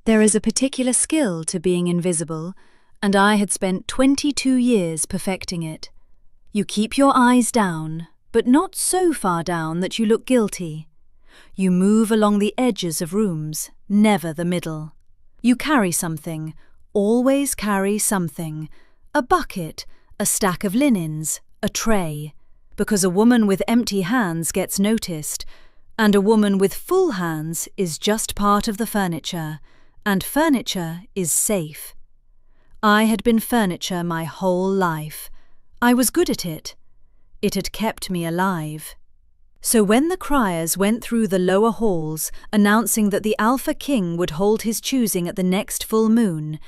There is a particular skill to being invisible, and I had spent 22 years perfecting it. You keep your eyes down, but not so far down that you look guilty. You move along the edges of rooms, never the middle. You carry something, always carry something, a bucket, a stack of linens, a tray, because a woman with empty hands gets noticed, and a woman with full hands is just part of the furniture, and furniture is safe. I had been furniture my whole life. I was good at it. It had kept me alive. So when the criers went through the lower halls announcing that the Alpha King would hold his choosing at the next full moon,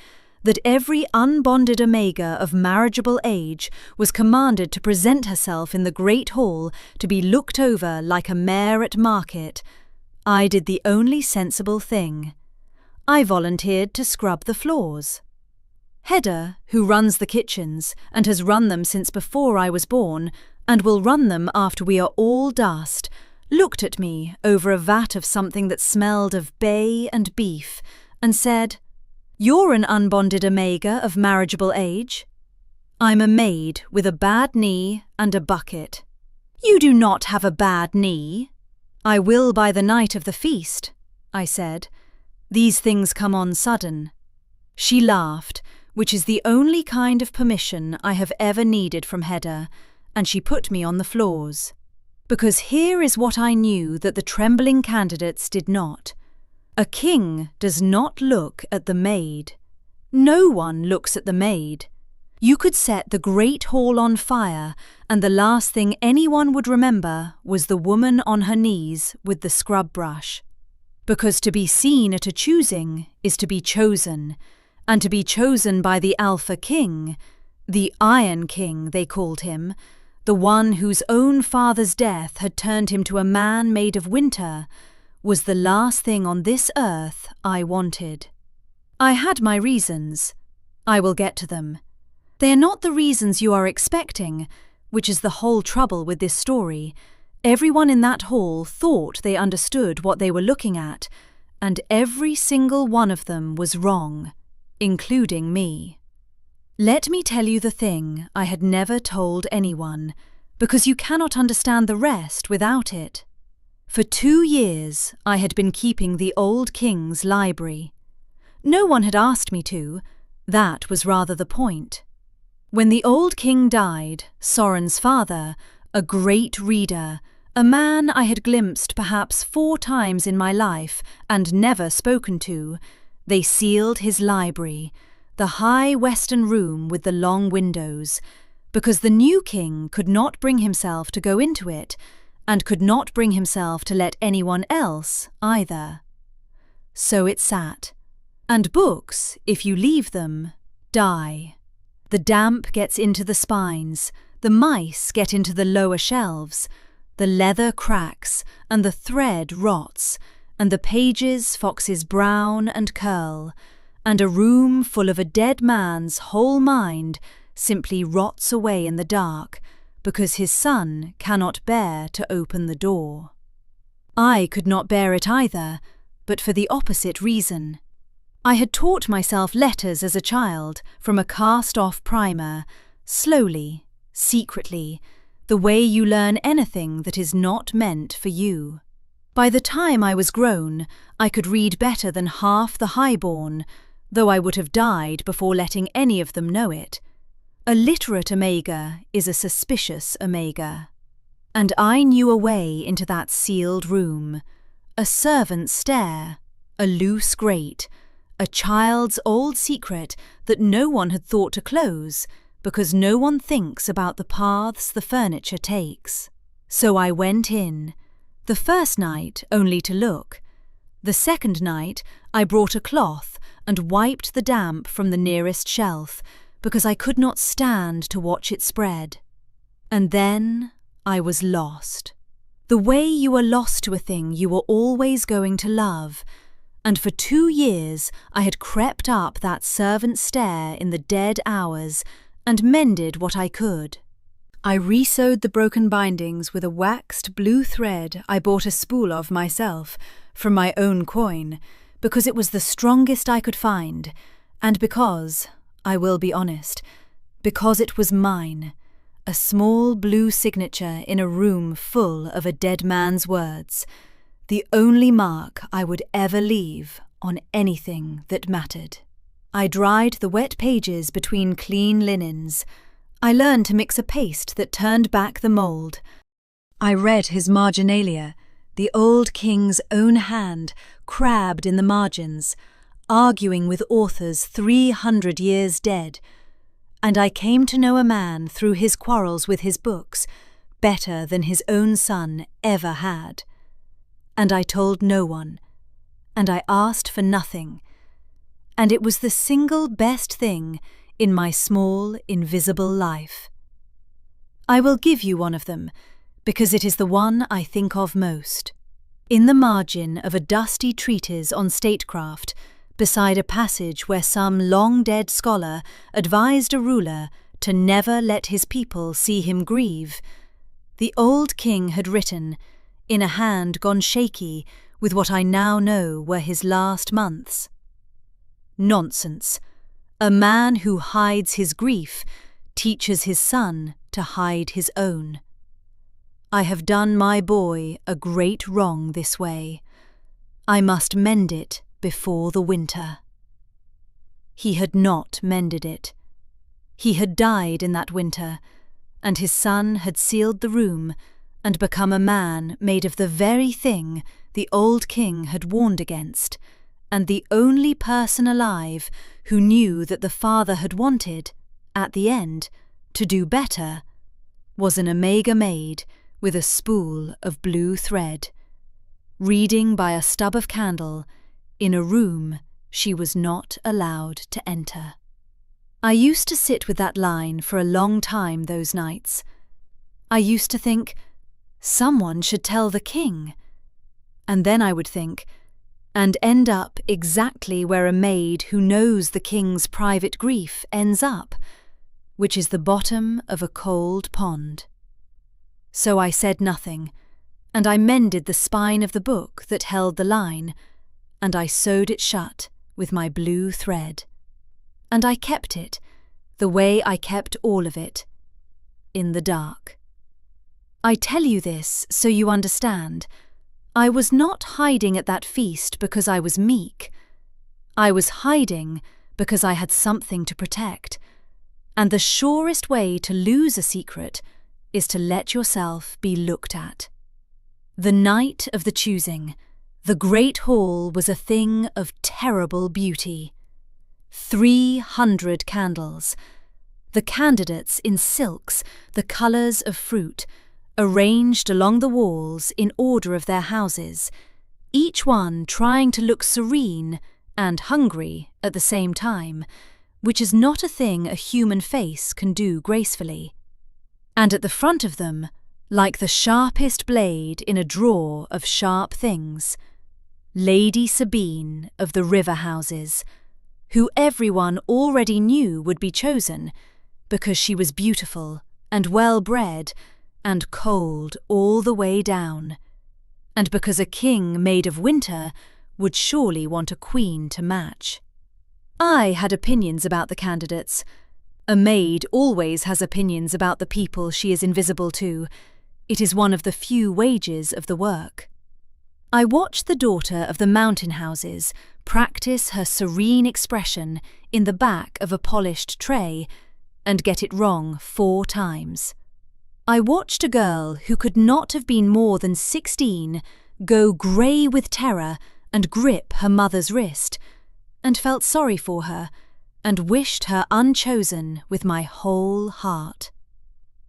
that every unbonded omega of marriageable age was commanded to present herself in the great hall to be looked over like a mare at market, I did the only sensible thing. I volunteered to scrub the floors. Hedda, who runs the kitchens and has run them since before I was born, and will run them after we are all dust, looked at me over a vat of something that smelled of bay and beef, and said, "You're an unbonded omega of marriageable age." "I'm a maid with a bad knee and a bucket." "You do not have a bad knee." "I will by the night of the feast," I said. "These things come on sudden." She laughed, which is the only kind of permission I have ever needed from Hedda, and she put me on the floors. Because here is what I knew that the trembling candidates did not. A king does not look at the maid. No one looks at the maid. You could set the great hall on fire, and the last thing anyone would remember was the woman on her knees with the scrub brush. Because to be seen at a choosing is to be chosen, and to be chosen by the Alpha King, the Iron King they called him, the one whose own father's death had turned him to a man made of winter, was the last thing on this earth I wanted. I had my reasons. I will get to them. They are not the reasons you are expecting, which is the whole trouble with this story. Everyone in that hall thought they understood what they were looking at, and every single one of them was wrong, including me. Let me tell you the thing I had never told anyone, because you cannot understand the rest without it. For 2 years I had been keeping the old king's library. No one had asked me to. That was rather the point. When the old king died, Soren's father, a great reader, a man I had glimpsed perhaps 4 times in my life and never spoken to, they sealed his library, the high western room with the long windows, because the new king could not bring himself to go into it, and could not bring himself to let anyone else either. So it sat. And books, if you leave them, die. The damp gets into the spines, the mice get into the lower shelves, the leather cracks, and the thread rots, and the pages foxes brown and curl, and a room full of a dead man's whole mind simply rots away in the dark, because his son cannot bear to open the door. I could not bear it either, but for the opposite reason. I had taught myself letters as a child from a cast-off primer, slowly, secretly, the way you learn anything that is not meant for you. By the time I was grown, I could read better than half the highborn, though I would have died before letting any of them know it. A literate omega is a suspicious omega. And I knew a way into that sealed room, a servant's stair, a loose grate, a child's old secret that no one had thought to close, because no one thinks about the paths the furniture takes. So I went in, the first night only to look. The second night I brought a cloth and wiped the damp from the nearest shelf, because I could not stand to watch it spread. And then I was lost. The way you are lost to a thing you are always going to love, and for 2 years I had crept up that servant's stair in the dead hours and mended what I could. I re-sewed the broken bindings with a waxed blue thread I bought a spool of myself, from my own coin, because it was the strongest I could find, and because, I will be honest, because it was mine, a small blue signature in a room full of a dead man's words, the only mark I would ever leave on anything that mattered. I dried the wet pages between clean linens. I learned to mix a paste that turned back the mould. I read his marginalia, the old king's own hand, crabbed in the margins, arguing with authors 300 years dead, and I came to know a man through his quarrels with his books better than his own son ever had. And I told no one, and I asked for nothing, and it was the single best thing in my small, invisible life. I will give you one of them, because it is the one I think of most. In the margin of a dusty treatise on statecraft, beside a passage where some long-dead scholar advised a ruler to never let his people see him grieve, the old king had written, in a hand gone shaky with what I now know were his last months, "Nonsense. A man who hides his grief teaches his son to hide his own. I have done my boy a great wrong this way. I must mend it before the winter." He had not mended it. He had died in that winter, and his son had sealed the room and become a man made of the very thing the old king had warned against, and the only person alive who knew that the father had wanted, at the end, to do better, was an omega maid with a spool of blue thread, reading by a stub of candle in a room she was not allowed to enter. I used to sit with that line for a long time those nights. I used to think, someone should tell the king. And then I would think, and end up exactly where a maid who knows the king's private grief ends up, which is the bottom of a cold pond. So I said nothing, and I mended the spine of the book that held the line, and I sewed it shut with my blue thread. And I kept it, the way I kept all of it, in the dark. I tell you this so you understand. I was not hiding at that feast because I was meek. I was hiding because I had something to protect, and the surest way to lose a secret is to let yourself be looked at. The night of the choosing, the great hall was a thing of terrible beauty. 300 candles, the candidates in silks, the colours of fruit, arranged along the walls in order of their houses, each one trying to look serene and hungry at the same time, which is not a thing a human face can do gracefully. And at the front of them, like the sharpest blade in a drawer of sharp things, Lady Sabine of the river houses, who everyone already knew would be chosen because she was beautiful and well-bred and cold all the way down, and because a king made of winter would surely want a queen to match. I had opinions about the candidates. A maid always has opinions about the people she is invisible to. It is one of the few wages of the work. I watched the daughter of the mountain houses practice her serene expression in the back of a polished tray and get it wrong 4 times. I watched a girl who could not have been more than 16 go grey with terror and grip her mother's wrist, and felt sorry for her and wished her unchosen with my whole heart.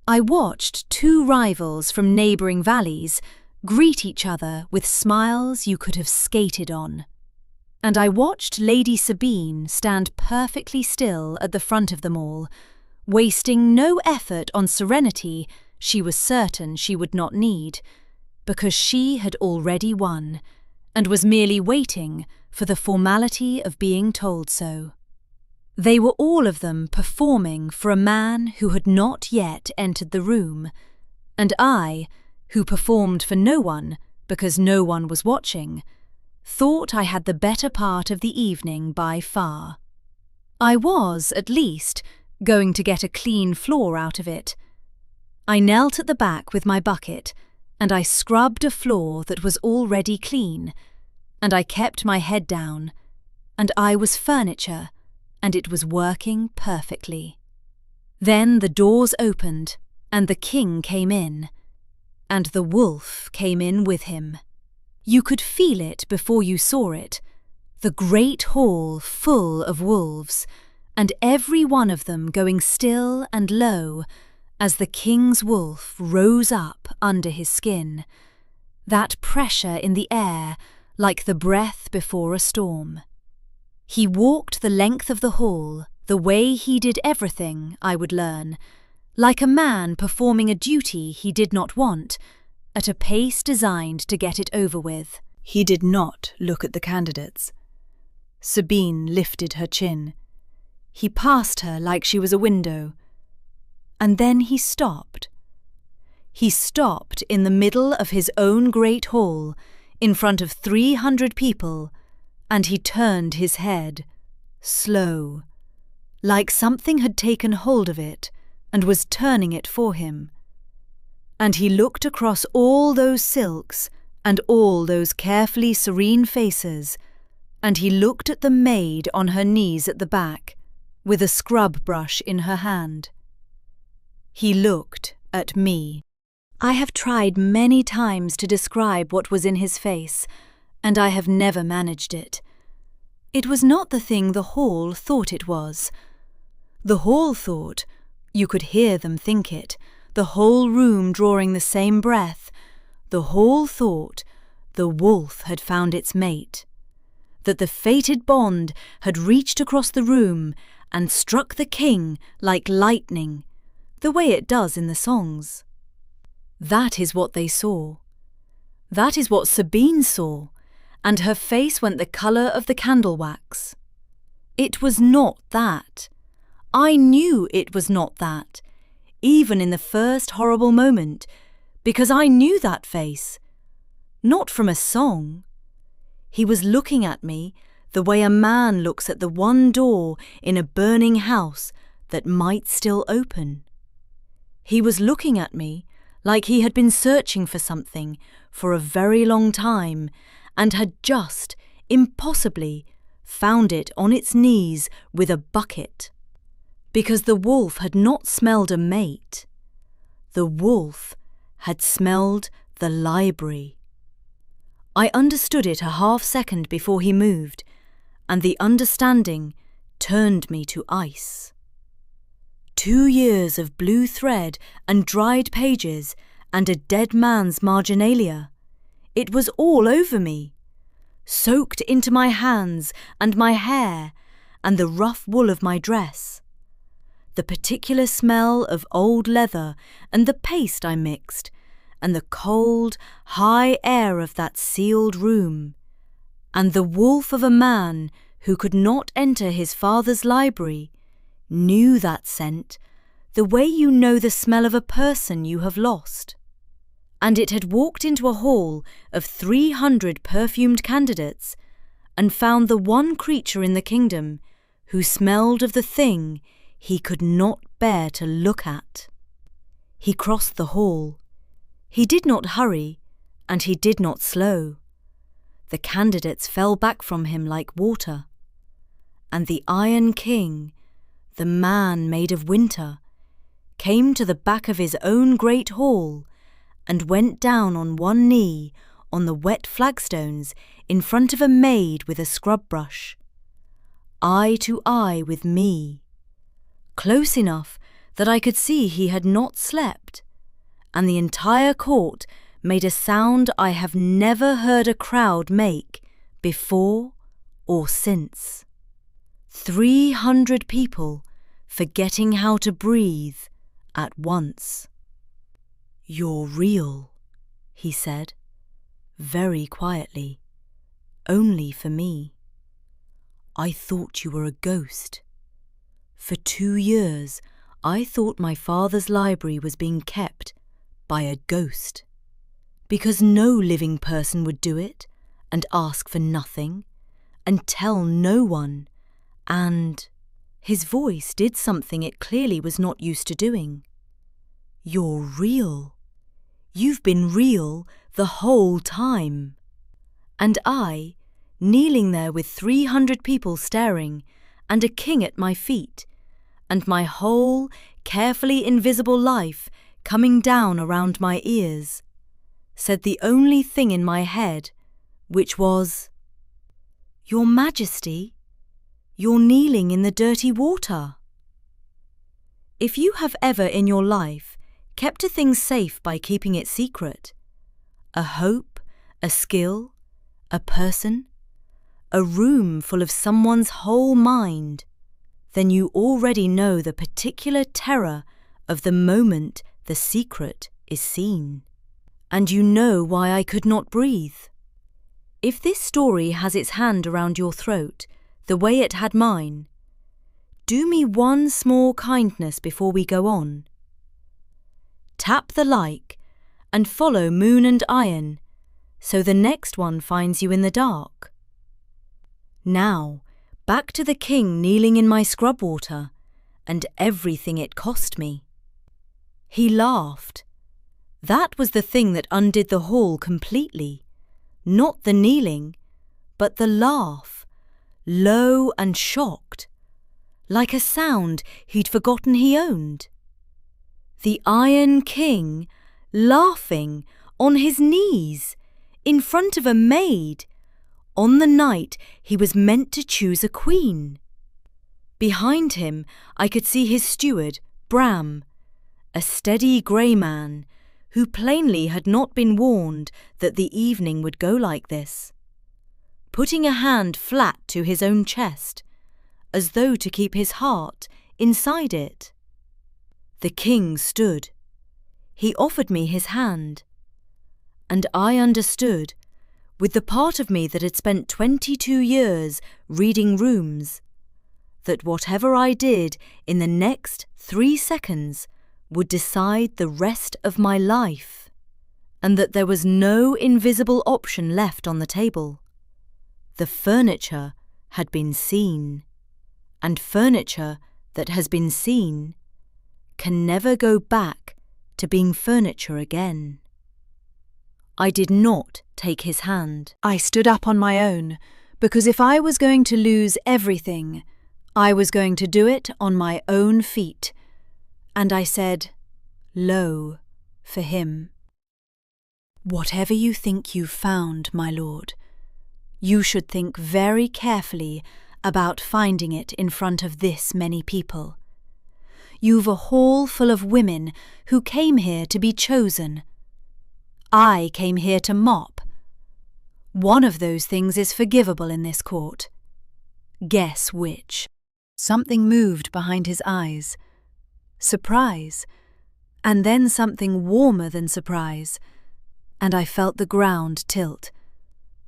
I watched 2 rivals from neighbouring valleys greet each other with smiles you could have skated on. And I watched Lady Sabine stand perfectly still at the front of them all, wasting no effort on serenity she was certain she would not need, because she had already won, and was merely waiting for the formality of being told so. They were all of them performing for a man who had not yet entered the room, and I, who performed for no one because no one was watching, thought I had the better part of the evening by far. I was, at least, going to get a clean floor out of it. I knelt at the back with my bucket, and I scrubbed a floor that was already clean, and I kept my head down, and I was furniture, and it was working perfectly. Then the doors opened, and the king came in, and the wolf came in with him. You could feel it before you saw it, the great hall full of wolves, and every one of them going still and low as the king's wolf rose up under his skin, that pressure in the air like the breath before a storm. He walked the length of the hall the way he did everything I would learn, like a man performing a duty he did not want, at a pace designed to get it over with. He did not look at the candidates. Sabine lifted her chin. He passed her like she was a window. And then he stopped. He stopped in the middle of his own great hall, in front of 300 people, and he turned his head, slow, like something had taken hold of it and was turning it for him. And he looked across all those silks and all those carefully serene faces, and he looked at the maid on her knees at the back, with a scrub brush in her hand. He looked at me. I have tried many times to describe what was in his face, and I have never managed it. It was not the thing the hall thought it was. The hall thought, you could hear them think it, the whole room drawing the same breath, the hall thought the wolf had found its mate, that the fated bond had reached across the room and struck the king like lightning, the way it does in the songs. That is what they saw. That is what Sabine saw, and her face went the colour of the candle wax. It was not that. I knew it was not that, even in the first horrible moment, because I knew that face. Not from a song. He was looking at me the way a man looks at the one door in a burning house that might still open. He was looking at me like he had been searching for something for a very long time and had just, impossibly, found it on its knees with a bucket. Because the wolf had not smelled a mate. The wolf had smelled the library. I understood it a half-second before he moved, and the understanding turned me to ice. 2 years of blue thread and dried pages and a dead man's marginalia. It was all over me, soaked into my hands and my hair and the rough wool of my dress. The particular smell of old leather and the paste I mixed, and the cold, high air of that sealed room, and the wolf of a man who could not enter his father's library, knew that scent the way you know the smell of a person you have lost. And it had walked into a hall of 300 perfumed candidates and found the one creature in the kingdom who smelled of the thing he could not bear to look at. He crossed the hall. He did not hurry, and he did not slow. The candidates fell back from him like water. And the Iron King, the man made of winter, came to the back of his own great hall and went down on one knee on the wet flagstones in front of a maid with a scrub brush, eye to eye with me, close enough that I could see he had not slept, and the entire court made a sound I have never heard a crowd make before or since. 300 people forgetting how to breathe at once. "You're real," he said, very quietly, only for me. "I thought you were a ghost. For 2 years, I thought my father's library was being kept by a ghost, because no living person would do it, and ask for nothing, and tell no one, and his voice did something it clearly was not used to doing. You're real. You've been real the whole time. And I, kneeling there with 300 people staring, and a king at my feet, and my whole carefully invisible life coming down around my ears, said the only thing in my head, which was, "Your Majesty, you're kneeling in the dirty water." If you have ever in your life kept a thing safe by keeping it secret, a hope, a skill, a person, a room full of someone's whole mind, then you already know the particular terror of the moment the secret is seen. And you know why I could not breathe. If this story has its hand around your throat, the way it had mine, do me one small kindness before we go on. Tap the like and follow Moon and Iron, so the next one finds you in the dark. Now, back to the king kneeling in my scrub water, and everything it cost me. He laughed. That was the thing that undid the haul completely. Not the kneeling, but the laugh, low and shocked, like a sound he'd forgotten he owned. The Iron King laughing on his knees in front of a maid on the night he was meant to choose a queen. Behind him I could see his steward, Bram, a steady grey man who plainly had not been warned that the evening would go like this, putting a hand flat to his own chest, as though to keep his heart inside it. The king stood. He offered me his hand, and I understood, with the part of me that had spent 22 years reading rooms, that whatever I did in the next 3 seconds would decide the rest of my life, and that there was no invisible option left on the table. The furniture had been seen, and furniture that has been seen can never go back to being furniture again. I did not take his hand. I stood up on my own, because if I was going to lose everything, I was going to do it on my own feet. And I said, "Lo," for him. "Whatever you think you've found, my lord, you should think very carefully about finding it in front of this many people. You've a hall full of women who came here to be chosen. I came here to mop. One of those things is forgivable in this court. Guess which?" Something moved behind his eyes. Surprise, and then something warmer than surprise, and I felt the ground tilt,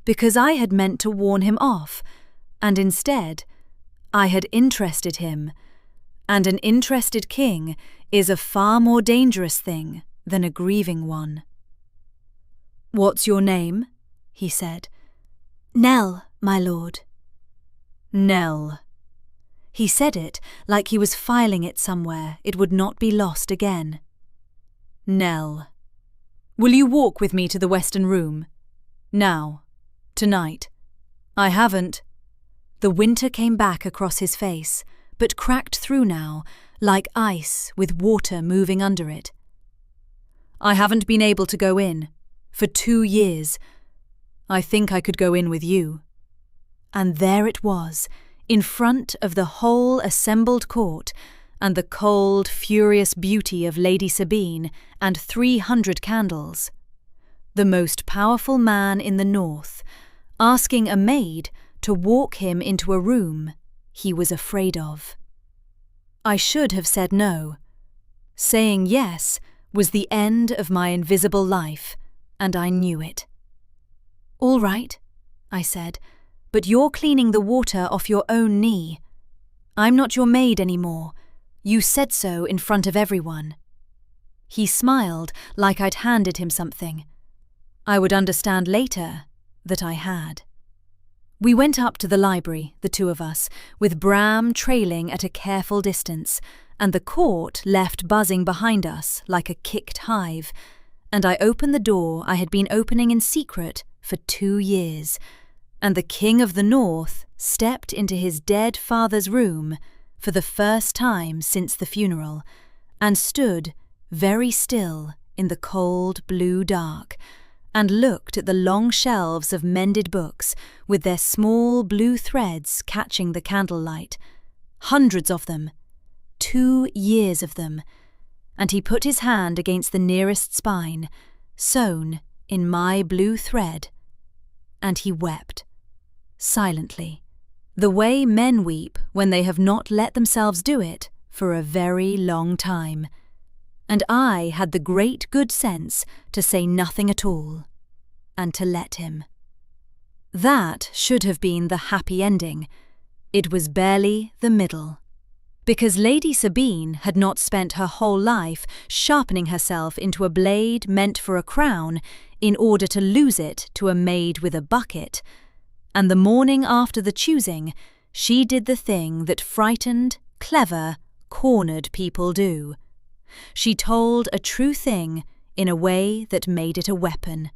because I had meant to warn him off, and instead I had interested him, and an interested king is a far more dangerous thing than a grieving one. "What's your name?" he said. "Nell, my lord." Nell. He said it like he was filing it somewhere it would not be lost again. Nell. "Will you walk with me to the Western Room? Now. Tonight." "I haven't." The winter came back across his face, but cracked through now, like ice with water moving under it. "I haven't been able to go in. For 2 years. I think I could go in with you." And there it was, in front of the whole assembled court, and the cold, furious beauty of Lady Sabine and 300 candles. The most powerful man in the north, asking a maid to walk him into a room he was afraid of. I should have said no. Saying yes was the end of my invisible life, and I knew it. "All right," I said, "but you're cleaning the water off your own knee. I'm not your maid anymore. You said so in front of everyone." He smiled like I'd handed him something. I would understand later that I had. We went up to the library, the two of us, with Bram trailing at a careful distance, and the court left buzzing behind us like a kicked hive, and I opened the door I had been opening in secret for 2 years, and the King of the North stepped into his dead father's room for the first time since the funeral, and stood very still in the cold blue dark, and looked at the long shelves of mended books with their small blue threads catching the candlelight, hundreds of them, 2 years of them, and he put his hand against the nearest spine, sewn in my blue thread, and he wept, silently, the way men weep when they have not let themselves do it for a very long time. And I had the great good sense to say nothing at all, and to let him. That should have been the happy ending. It was barely the middle. Because Lady Sabine had not spent her whole life sharpening herself into a blade meant for a crown in order to lose it to a maid with a bucket, and the morning after the choosing, she did the thing that frightened, clever, cornered people do. She told a true thing in a way that made it a weapon.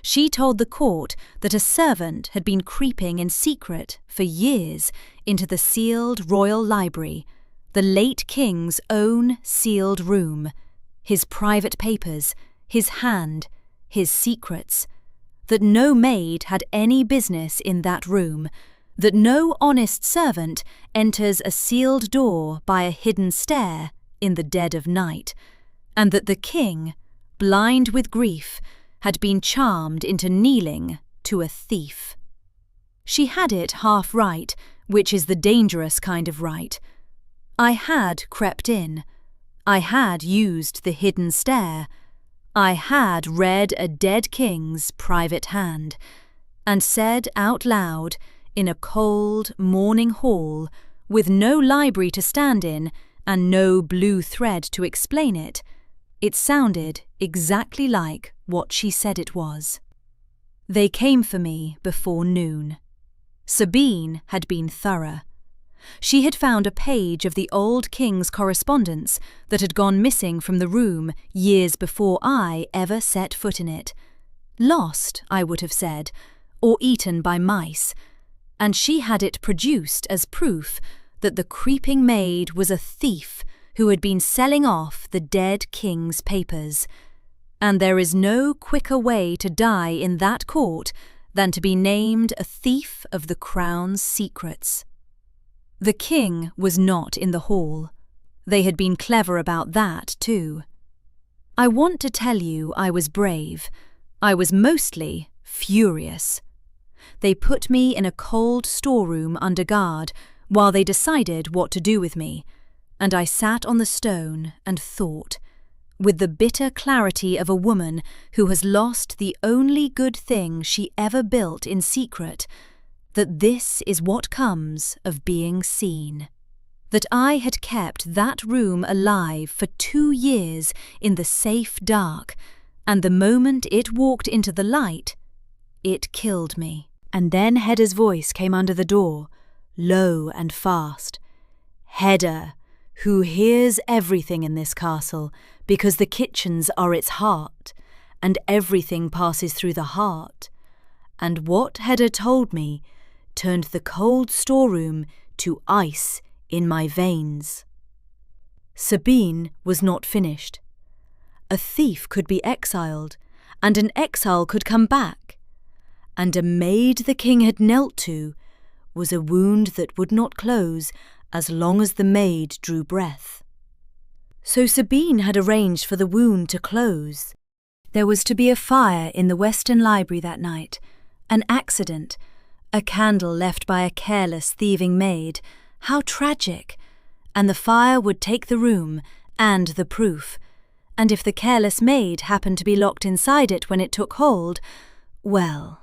She told the court that a servant had been creeping in secret for years into the sealed royal library, the late king's own sealed room, his private papers, his hand, his secrets, that no maid had any business in that room, that no honest servant enters a sealed door by a hidden stair in the dead of night, and that the king, blind with grief, had been charmed into kneeling to a thief. She had it half right, which is the dangerous kind of right. I had crept in. I had used the hidden stair. I had read a dead king's private hand, and said out loud, in a cold morning hall, with no library to stand in, and no blue thread to explain it, it sounded exactly like what she said it was. They came for me before noon. Sabine had been thorough. She had found a page of the old king's correspondence that had gone missing from the room years before I ever set foot in it. Lost, I would have said, or eaten by mice, and she had it produced as proof that the creeping maid was a thief who had been selling off the dead king's papers, and there is no quicker way to die in that court than to be named a thief of the crown's secrets. The king was not in the hall. They had been clever about that too. I want to tell you I was brave. I was mostly furious. They put me in a cold storeroom under guard while they decided what to do with me, and I sat on the stone and thought, with the bitter clarity of a woman who has lost the only good thing she ever built in secret, that this is what comes of being seen. That I had kept that room alive for 2 years in the safe dark, and the moment it walked into the light, it killed me. And then Hedda's voice came under the door, low and fast. Hedda, who hears everything in this castle, because the kitchens are its heart, and everything passes through the heart. And what Hedda told me turned the cold storeroom to ice in my veins. Sabine was not finished. A thief could be exiled, and an exile could come back. And a maid the king had knelt to was a wound that would not close as long as the maid drew breath. So Sabine had arranged for the wound to close. There was to be a fire in the Western Library that night, an accident, a candle left by a careless, thieving maid. How tragic! And the fire would take the room and the proof, and if the careless maid happened to be locked inside it when it took hold, well,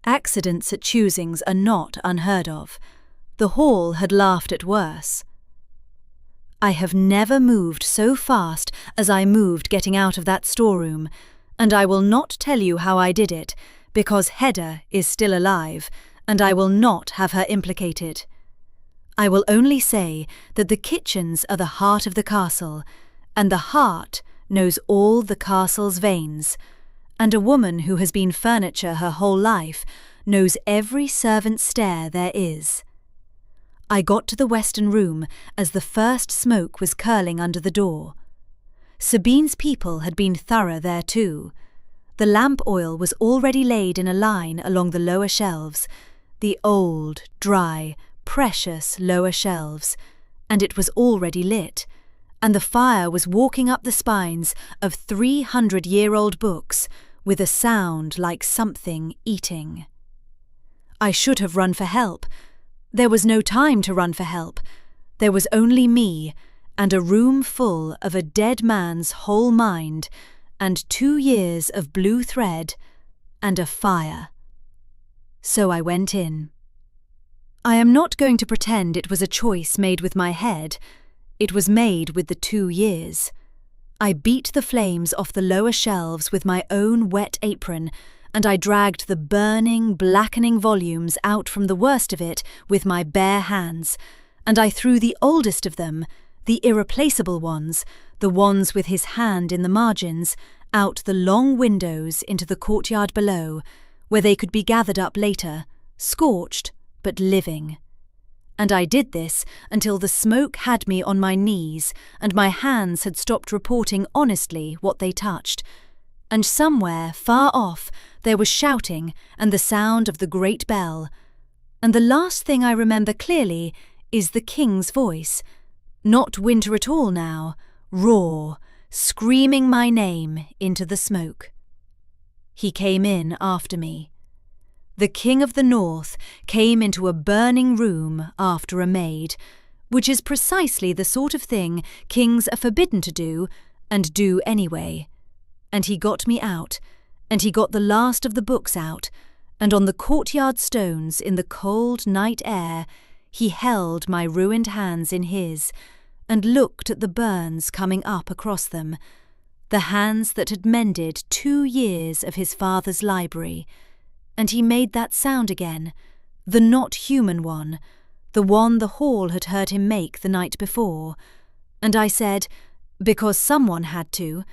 accidents at choosings are not unheard of. The hall had laughed at worse. I have never moved so fast as I moved getting out of that storeroom, and I will not tell you how I did it, because Hedda is still alive, and I will not have her implicated. I will only say that the kitchens are the heart of the castle, and the heart knows all the castle's veins, and a woman who has been furniture her whole life knows every servant's stair there is. I got to the western room as the first smoke was curling under the door. Sabine's people had been thorough there too. The lamp oil was already laid in a line along the lower shelves, the old, dry, precious lower shelves, and it was already lit, and the fire was walking up the spines of 300-year-old books with a sound like something eating. I should have run for help. There was no time to run for help. There was only me, and a room full of a dead man's whole mind, and 2 years of blue thread, and a fire. So I went in. I am not going to pretend it was a choice made with my head. It was made with the 2 years. I beat the flames off the lower shelves with my own wet apron, and I dragged the burning, blackening volumes out from the worst of it with my bare hands, and I threw the oldest of them, the irreplaceable ones, the ones with his hand in the margins, out the long windows into the courtyard below, where they could be gathered up later, scorched but living. And I did this until the smoke had me on my knees and my hands had stopped reporting honestly what they touched, and somewhere far off there was shouting and the sound of the great bell, and the last thing I remember clearly is the king's voice, not winter at all now, raw, screaming my name into the smoke. He came in after me. The King of the North came into a burning room after a maid, which is precisely the sort of thing kings are forbidden to do, and do anyway. And he got me out, and he got the last of the books out, and on the courtyard stones in the cold night air he held my ruined hands in his, and looked at the burns coming up across them, the hands that had mended 2 years of his father's library, and he made that sound again, the not human one, the one the hall had heard him make the night before, and I said, because someone had to,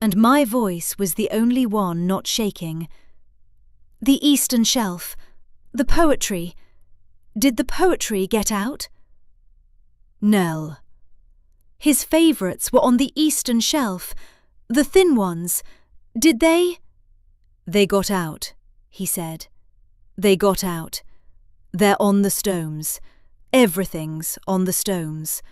and my voice was the only one not shaking, "The Eastern Shelf, the poetry. Did the poetry get out?" "Nell. His favourites were on the Eastern Shelf, the thin ones. Did they?" "They got out," he said. "They got out. They're on the stones. Everything's on the stones.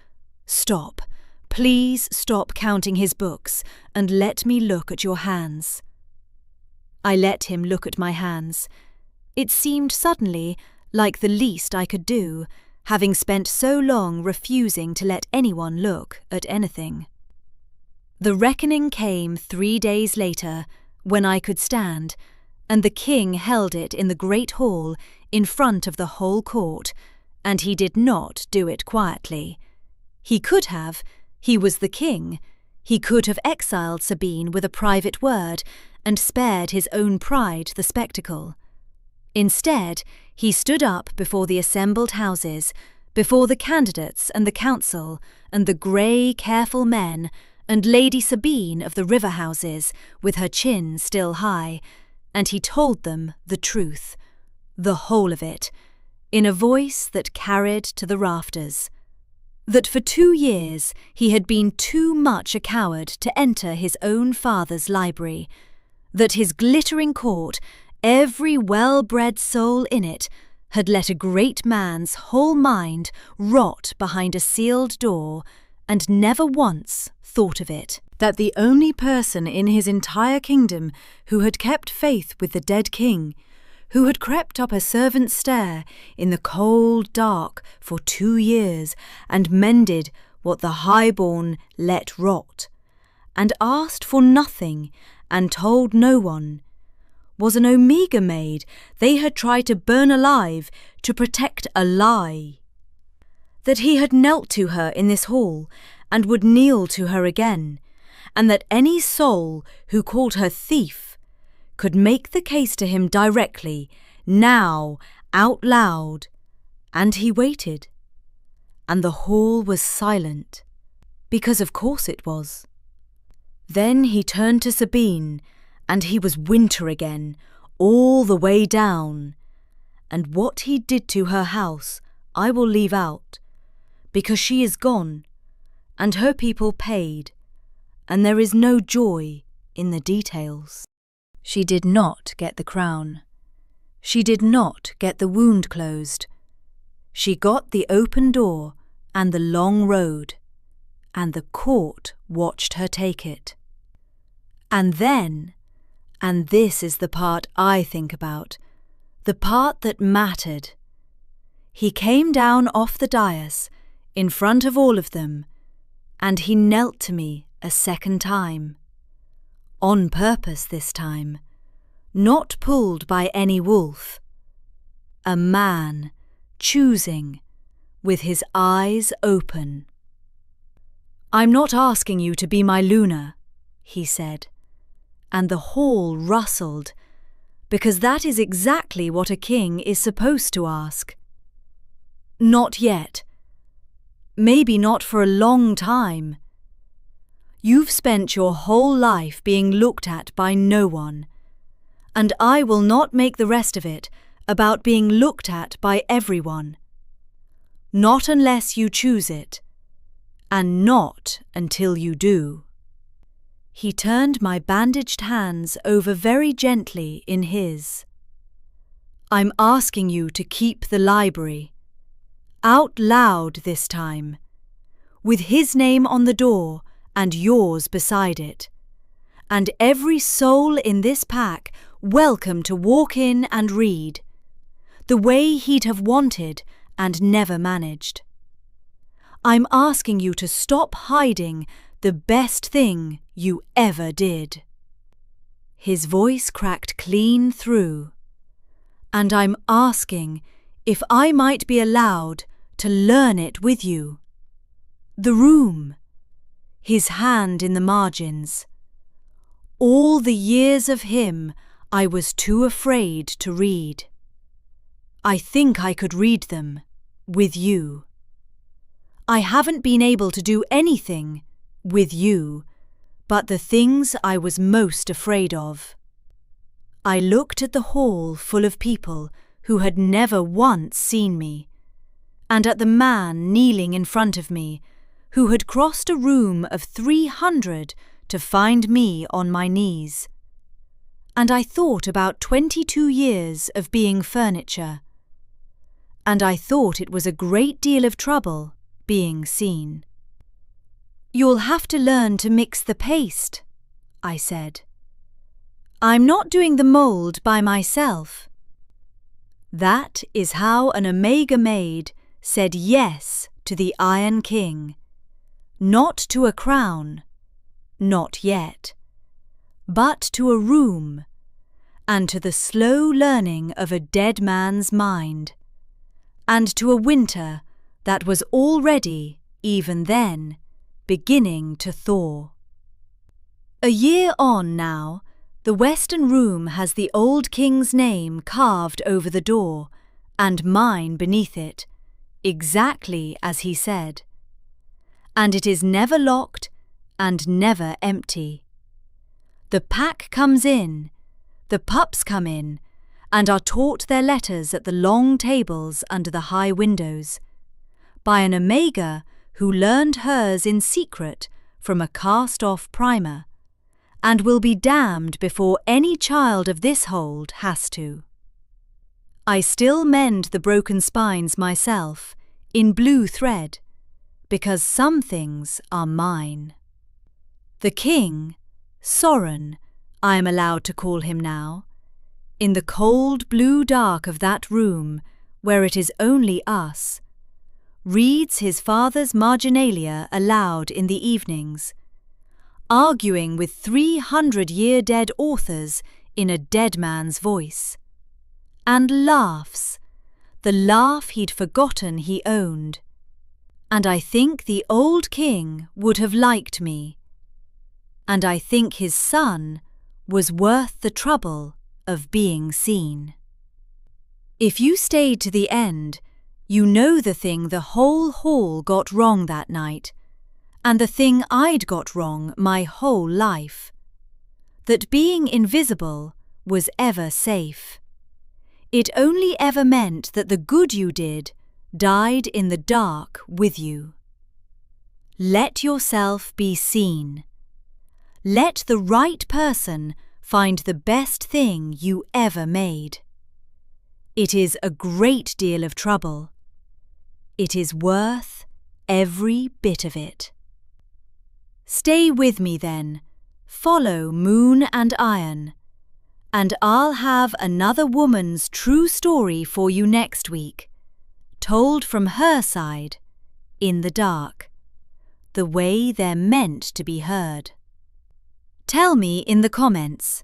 Stop. Please stop counting his books and let me look at your hands." I let him look at my hands. It seemed suddenly like the least I could do, having spent so long refusing to let anyone look at anything. The reckoning came 3 days later, when I could stand, and the king held it in the great hall in front of the whole court, and he did not do it quietly. He could have. He was the king. He could have exiled Sabine with a private word and spared his own pride the spectacle. Instead, he stood up before the assembled houses, before the candidates and the council, and the grey, careful men, and Lady Sabine of the river houses, with her chin still high, and he told them the truth, the whole of it, in a voice that carried to the rafters. That for 2 years he had been too much a coward to enter his own father's library, that his glittering court, every well-bred soul in it, had let a great man's whole mind rot behind a sealed door, and never once thought of it. That the only person in his entire kingdom who had kept faith with the dead king, who had crept up a servant's stair in the cold dark for 2 years and mended what the high-born let rot, and asked for nothing and told no one, was an Omega maid they had tried to burn alive to protect a lie. That he had knelt to her in this hall and would kneel to her again, and that any soul who called her thief, could make the case to him directly, now, out loud, and he waited. And the hall was silent, because of course it was. Then he turned to Sabine, and he was winter again, all the way down. And what he did to her house I will leave out, because she is gone, and her people paid, and there is no joy in the details. She did not get the crown. She did not get the wound closed. She got the open door and the long road, and the court watched her take it. And then, and this is the part I think about, the part that mattered, he came down off the dais in front of all of them, and he knelt to me a second time. On purpose this time, not pulled by any wolf. A man choosing, with his eyes open. "I'm not asking you to be my Luna," he said, and the hall rustled, because that is exactly what a king is supposed to ask. Not yet. Maybe not for a long time. You've spent your whole life being looked at by no one, and I will not make the rest of it about being looked at by everyone. Not unless you choose it, and not until you do. He turned my bandaged hands over very gently in his. "I'm asking you to keep the library. Out loud this time, with his name on the door and yours beside it, and every soul in this pack welcome to walk in and read, the way he'd have wanted and never managed. I'm asking you to stop hiding the best thing you ever did." His voice cracked clean through. "And I'm asking if I might be allowed to learn it with you. The room, his hand in the margins. All the years of him I was too afraid to read. I think I could read them with you. I haven't been able to do anything with you but the things I was most afraid of." I looked at the hall full of people who had never once seen me, and at the man kneeling in front of me, who had crossed a room of 300 to find me on my knees. And I thought about 22 years of being furniture. And I thought it was a great deal of trouble being seen. "You'll have to learn to mix the paste," I said. "I'm not doing the mould by myself." That is how an Omega maid said yes to the Iron King. Not to a crown, not yet, but to a room, and to the slow learning of a dead man's mind, and to a winter that was already, even then, beginning to thaw. A year on now, the western room has the old king's name carved over the door, and mine beneath it, exactly as he said. And it is never locked and never empty. The pack comes in, the pups come in, and are taught their letters at the long tables under the high windows, by an Omega who learned hers in secret from a cast-off primer, and will be damned before any child of this hold has to. I still mend the broken spines myself, in blue thread, because some things are mine. The king, Soren, I am allowed to call him now, in the cold blue dark of that room where it is only us, reads his father's marginalia aloud in the evenings, arguing with 300-year-dead authors in a dead man's voice, and laughs, the laugh he'd forgotten he owned. And I think the old king would have liked me, and I think his son was worth the trouble of being seen. If you stayed to the end, you know the thing the whole hall got wrong that night, and the thing I'd got wrong my whole life. That being invisible was ever safe. It only ever meant that the good you did died in the dark with you. Let yourself be seen. Let the right person find the best thing you ever made. It is a great deal of trouble. It is worth every bit of it. Stay with me then, follow Moon and Iron, and I'll have another woman's true story for you next week, told from her side, in the dark, the way they're meant to be heard. Tell me in the comments,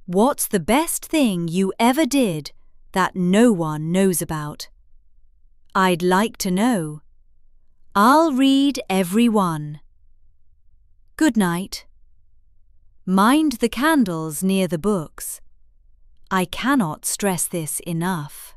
what's the best thing you ever did that no one knows about? I'd like to know. I'll read every one. Good night. Mind the candles near the books. I cannot stress this enough.